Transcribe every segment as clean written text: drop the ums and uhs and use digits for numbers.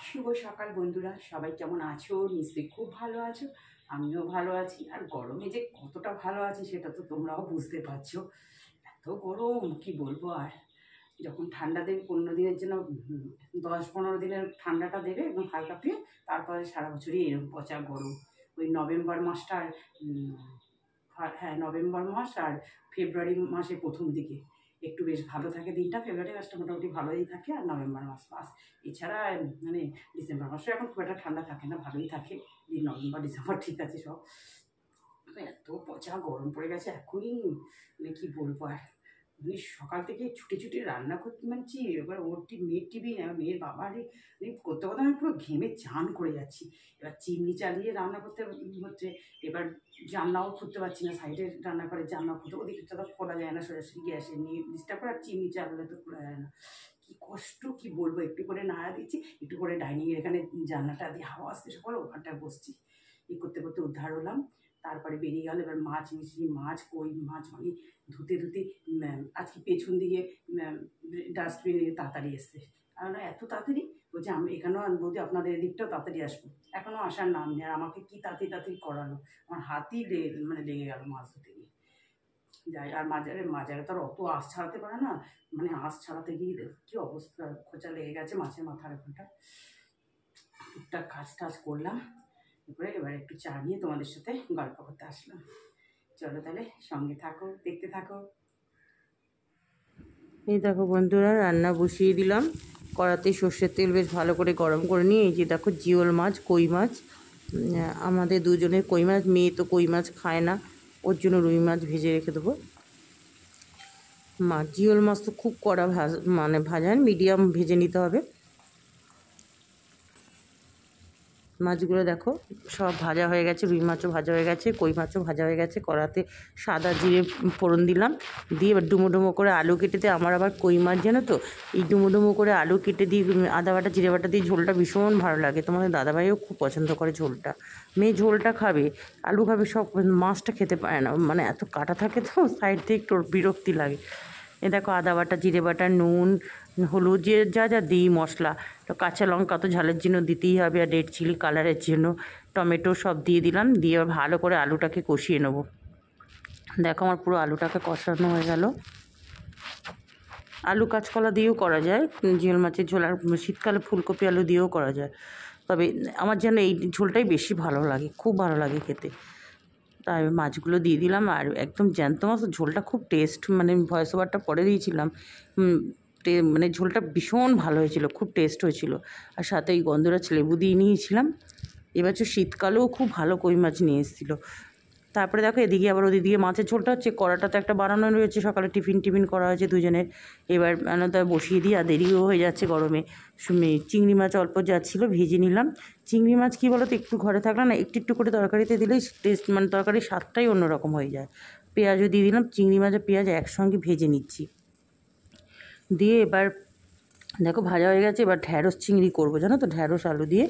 শুভ সকাল বন্ধুরা, সবাই কেমন আছো? নিশ্চয়ই খুব ভালো আছো। আমিও ভালো আছি। আর গরমে যে কতটা ভালো আছি সেটা তো তোমরাও বুঝতে পারছো। এত গরম কি বলবো। আর যখন ঠান্ডা দেবে 15 দিনের জন্য, 10-15 দিনের ঠান্ডাটা দেবে একদম হালকা পেয়ে, তারপরে সারা বছরই এরকম পচা গরম। ওই নভেম্বর মাসটা আর হ্যাঁ, নভেম্বর মাস আর ফেব্রুয়ারি মাসের প্রথম দিকে একটু বেশ ভালো থাকে দিনটা। ফেব্রুয়ারি মাসটা মোটামুটি ভালোই থাকে, আর নভেম্বর মাস এছাড়া মানে ডিসেম্বর মাসে এখন খুব একটা ঠান্ডা থাকে না, ভালোই থাকে। নভেম্বর ডিসেম্বর ঠিক আছে সব। এত পচা গরম পড়ে গেছে এখনই, মানে কি বলবো। আর মানে সকাল থেকে ছুটে ছুটে রান্না করতে মানছি। এবার মেয়ের টিভি, মেয়ের বাবারে করতে করতে আমি পুরো ঘেমে চান করে যাচ্ছি। এবার চিমনি চালিয়ে রান্না করতে হচ্ছে। এবার জানলাও খুলতে পারছি না, সাইডের রান্নাঘরের জানলাও খুলতে, ওদিকটা তো খোলা যায় না, সরাসরি গ্যাসে নিয়ে ডিস্টার্ব করে। আর চিমনি চালালে তো খোলা যায় না। কি কষ্ট কি বলবো। একটু করে নাড়া দিচ্ছি, একটু করে ডাইনিংয়ের এখানে জানলাটা দিয়ে হাওয়া আসতে সকালে ওখানটায় বসছি। করতে করতে উদ্ধার হলাম। তারপরে বেরিয়ে গেল। এবার মাছ নিয়েছি, কই মাছ মানে ধুতে ধুতে আজকে পেছন দিকে ডাস্টবিনে তাড়াতাড়ি এসছে। আর এত তাড়াতাড়ি বলছে, আমি এখানেও বলছি আপনাদের এদিকটাও তাড়াতাড়ি আসবো। এখনও আসার নাম নেই। আর আমাকে কি তাড়াতাড়ি তাড়াতাড়ি করালো, আমার হাতই লেগে গেল মাছ ধুতে গিয়ে। যাই, আর মাজারে তো আর অত আঁশ ছাড়াতে পারে না, মানে আঁশ ছাড়াতে গিয়ে কি অবস্থা, খোঁচা লেগে গেছে মাছের মাথার ওখানটা। টুকটাক কাজ টাজ করলাম। এবার একটু চা নিয়ে তোমাদের সাথে গল্প করতে আসলাম। চলো তাহলে সঙ্গে থাকো, দেখতে থাকো। এই দেখো বন্ধুরা, রান্না বসিয়ে দিলাম। কড়াতে সর্ষের তেল বেশ ভালো করে গরম করে নিয়ে, এই যে দেখো জিওল মাছ, কই মাছ, আমাদের দুজনের কই মাছ। মেয়ে তো কই মাছ খায় না, ওর জন্য রুই মাছ ভেজে রেখে দেবো। জিওল মাছ তো খুব কড়া ভাজা মিডিয়াম ভেজে নিতে হবে। মাছগুলো দেখো সব ভাজা হয়ে গেছে, রুই মাছও ভাজা হয়ে গেছে, কই মাছও ভাজা হয়ে গেছে। কড়াতে সাদা জিরে ফোড়ন দিলাম, দিয়ে এবার ডুমো ডুমো করে আলু কেটে দিয়ে, আমার আবার কই মাছ জানো তো, এই ডুমো ডুমো করে আলু কেটে দিই, আদা বাটা জিরে বাটা দিয়ে ঝোলটা ভীষণ ভালো লাগে। তোমাদের দাদাভাইও খুব পছন্দ করে ঝোলটা। মেয়ে ঝোলটা খাবে, আলু খাবে, সব মাছটা খেতে পারে না, মানে এত কাটা থাকে তো সাইড দিয়ে একটু বিরক্তি লাগে। এ দেখো আদা বাটা জিরে বাটা নুন হলুদ যে যা যা দিই মশলা, তো কাঁচা লঙ্কা তো ঝালের জন্য দিতেই হবে, আর রেড চিলি কালারের জন্য টমেটো সব দিয়ে দিলাম। দিয়ে ভালো করে আলুটাকে কষিয়ে নেবো। দেখো আমার পুরো আলুটাকে কষানো হয়ে গেল। আলু কাঁচকলা দিয়েও করা যায় জিওল মাছের ঝোল, আর শীতকালে ফুলকপি আলু দিয়েও করা যায়। তবে আমার যেন এই ঝোলটাই বেশি ভালো লাগে, খুব ভালো লাগে খেতে। তাই মাছগুলো দিয়ে দিলাম, আর একদম জ্যান্ত মাছ, ঝোলটা খুব টেস্ট, মানে ভয়েস ওভারটা পরে দিয়েছিলাম। মানে ঝোলটা ভীষণ ভালো হয়েছিল, খুব টেস্ট হয়েছিল। আর সাথে ওই গন্ধরাজ লেবু দিয়ে নিয়েছিলাম। এবছর শীতকালেও খুব ভালো কই মাছ নিয়ে এসেছিলো। তারপরে দেখো এদিকে আবার ওদিকে মাছের ঝোলটা হচ্ছে, কড়াটা তো একটা বানানো রয়েছে, সকালে টিফিন করা হয়েছে দুজনের। এবার আলাদা বসিয়ে দিয়ে, আর দেরিও হয়ে যাচ্ছে গরমে। চিংড়ি মাছ অল্প যা ছিল ভেজে নিলাম। চিংড়ি মাছ কী বলো তো, একটু ঘরে থাকলে না একটু একটু করে তরকারিতে দিলেই টেস্ট, মানে তরকারির স্বাদটাই অন্যরকম হয়ে যায়। পেঁয়াজও দিয়ে দিলাম, চিংড়ি মাছ আর পেঁয়াজ একসঙ্গে ভেজে নিচ্ছি। দিয়ে এবার দেখো ভাজা হয়ে গেছে। এবার ঢ্যাঁড়স চিংড়ি করবো, জানো তো, ঢ্যাঁড়স আলু দিয়ে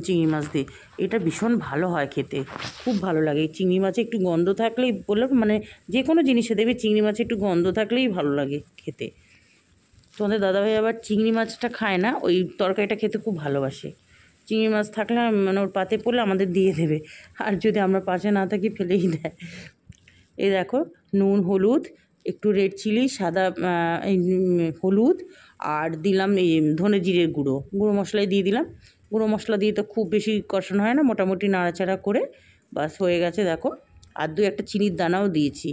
চিংড়ি মাছ দিয়ে। এটা ভীষণ ভালো হয় খেতে, খুব ভালো লাগে। চিংড়ি মাছে একটু গন্ধ থাকলেই, বললাম মানে যে কোনো জিনিসে দেবে চিংড়ি মাছে একটু গন্ধ থাকলেই ভালো লাগে খেতে। তোমাদের দাদাভাই আবার চিংড়ি মাছটা খায় না, ওই তরকারিটা খেতে খুব ভালোবাসে। চিংড়ি মাছ থাকলে মানে ওর পাতে পড়লে আমাদের দিয়ে দেবে, আর যদি আমরা পাশে না থাকি ফেলেই দেয়। এই দেখো নুন হলুদ, একটু রেড চিলি, সাদা হলুদ, আর দিলাম এই ধনে জিরের গুঁড়ো মশলাই দিয়ে দিলাম। গুঁড়ো মশলা দিয়ে তো খুব বেশি কষানো হয় না, মোটামুটি নাড়াচাড়া করে বাস হয়ে গেছে দেখো। আর দু একটা চিনির দানাও দিয়েছি।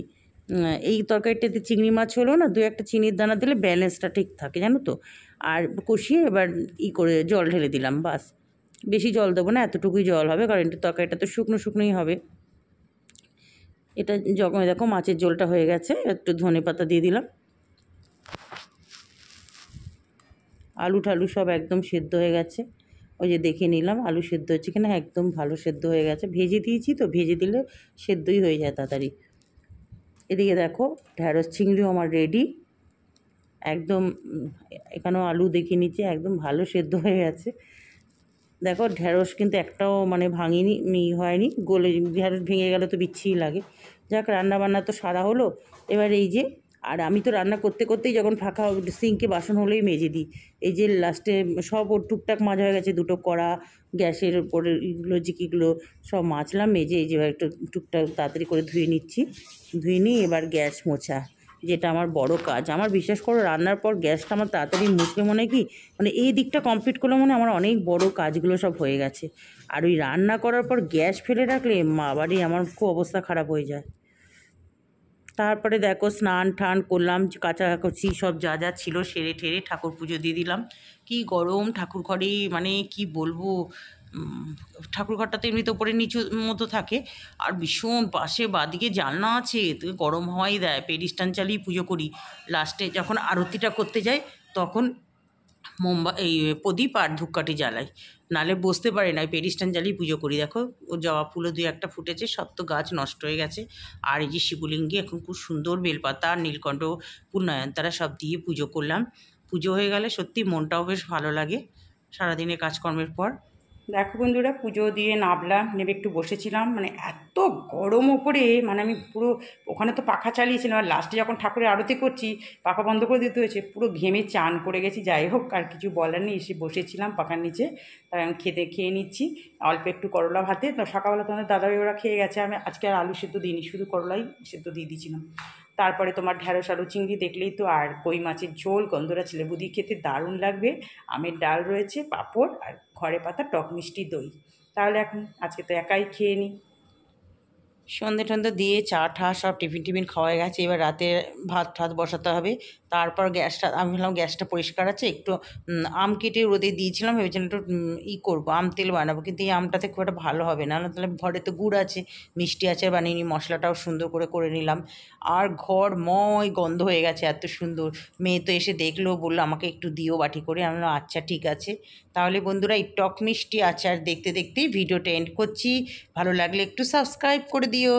এই তরকারিটাতে চিংড়ি মাছ হলেও না দু একটা চিনির দানা দিলে ব্যালেন্সটা ঠিক থাকে, জানো তো। আর কষিয়ে এবার করে জল ঢেলে দিলাম, বাস। বেশি জল দেবো না, এতটুকুই জল হবে, কারণ তরকারিটা তো শুকনো শুকনোই হবে। এটা যখন দেখো মাছের ঝোলটা হয়ে গেছে, একটু ধনেপাতা দিয়ে দিলাম। আলু টালু সব একদম সেদ্ধ হয়ে গেছে, ওই যে দেখে নিলাম আলু সেদ্ধ হচ্ছে কিনা, একদম ভালো সেদ্ধ হয়ে গেছে। ভেজে দিয়েছি তো, ভেজে দিলে সেদ্ধই হয়ে যায় তাড়াতাড়ি। এদিকে দেখো ঢ্যাঁড়স চিংড়িও আমার রেডি একদম। এখানেও আলু দেখে নিচ্ছে, একদম ভালো সেদ্ধ হয়ে গেছে। দেখো ঢ্যাঁড়স কিন্তু একটাও মানে ভাঙিনি, হয়নি গলে। ঢ্যাঁড়স ভেঙে গেলে তো বিচ্ছিরি লাগে। যাক, রান্নাবান্না তো সারা হলো। এবার এই যে আর আমি তো রান্না করতে করতেই যখন ফাঁকা সিঙ্কে বাসন হলেই মেজে দিই। এই যে লাস্টে সব ওর টুকটাক মাজা হয়ে গেছে, দুটো কড়া, গ্যাসের উপরে এগুলো জিকিগুলো সব মাজলাম, মেজে এই যে এবার একটু টুকটাক তাড়াতাড়ি করে ধুয়ে নিচ্ছি। ধুয়ে নিই, এবার গ্যাস মোছা, যেটা আমার বড় কাজ। আমার বিশ্বাস করো রান্নার পর গ্যাসটা আমার তাড়াতাড়ি মুছলে মনে হয় কি, মানে এই দিকটা কমপ্লিট করলে মনে হয় আমার অনেক বড় কাজগুলো সব হয়ে গেছে। আর ওই রান্না করার পর গ্যাস ফেলে রাখলে বাড়ি আমার খুব অবস্থা খারাপ হয়ে যায়। তারপরে দেখো স্নান টান করলাম, কাচাকুচি সব যা যা ছিল সেরে ঠেরে ঠাকুর পুজো দিয়ে দিলাম। কি গরম ঠাকুর ঘরে, মানে কি বলবো, ঠাকুর ঘরটা তো এমনিতে ওপরে নিচু মতো থাকে, আর ভীষণ পাশে বাদিকে জানলা আছে, তো গরম হওয়াই দেয়। পেরিস্টান চালিয়ে পুজো করি। লাস্টে যখন আরতিটা করতে যাই তখন এই প্রদীপ আর ধূপকাঠি জ্বালাই, নালে বসতে পারি না। পেরিস্টান জ্বালিয়ে পুজো করি। দেখো ও জবা ফুলও 2-1টা ফুটেছে, সব তো গাছ নষ্ট হয়ে গেছে। আর এই যে শিবলিঙ্গে এখন খুব সুন্দর বেলপাতা, নীলকণ্ঠ ফুল, নয়নতারা সব দিয়ে পুজো করলাম। পুজো হয়ে গেলে সত্যি মনটাও বেশ ভালো লাগে সারাদিনের কাজকর্মের পর। দেখো বন্ধুরা, পুজো দিয়ে নামলাম, নেমে একটু বসেছিলাম, মানে এত গরম ওপরে, মানে আমি পুরো, ওখানে তো পাখা চালিয়েছিলাম, আর লাস্টে যখন ঠাকুরের আরতি করছি পাখা বন্ধ করে দিতে হয়েছে, পুরো ঘেমে চান করে গেছি। যাই হোক, আর কিছু বলার নেই, এসে বসেছিলাম পাখার নিচে। তাই আমি খেয়ে নিচ্ছি অল্প একটু করলা ভাতে। তো সকালবেলা তোমাদের দাদাভাই ওরা খেয়ে গেছে, আমি আজকে আর আলু সেদ্ধ দিইনি, শুধু করলাই সেদ্ধ দিয়ে দিয়েছিলাম। তারপরে তোমার ঢ্যাঁড়স আলু চিংড়ি দেখলেই তো, আর কই মাছের ঝোল, গন্ধরাজ লেবু দিয়ে খেতে দারুণ লাগবে। আমের ডাল রয়েছে, পাঁপড়, আর ঘরে পাতা টক মিষ্টি দই। তাহলে এখন আজকে তো একাই খেয়ে নিই। সন্ধে টন্ধে দিয়ে চা ঠা সব টিফিন খাওয়া গেছে। এবার রাতে ভাত ঠাত বসাতে হবে। তারপর গ্যাসটা, আমি ভাবলাম গ্যাসটা পরিষ্কার আছে, একটু আম কেটে রোদে দিয়েছিলাম, ভেবেছিলাম একটু করবো, আম তেল বানাবো, কিন্তু এই আমটাতে খুব একটা ভালো হবে না। তাহলে ঘরে তো গুড় আছে, মিষ্টি আছে, বানিয়ে নিই, মশলাটাও সুন্দর করে নিলাম। আর ঘরময় গন্ধ হয়ে গেছে, এত সুন্দর। মেয়ে তো এসে দেখলো, বললো আমাকে একটু দিও বাটি করে। আমি বললাম আচ্ছা ঠিক আছে। তাহলে বন্ধুরা, এই টক মিষ্টি আচার দেখতে দেখতেই ভিডিওটা এন্ড করছি। ভালো লাগলে একটু সাবস্ক্রাইব করে দিও।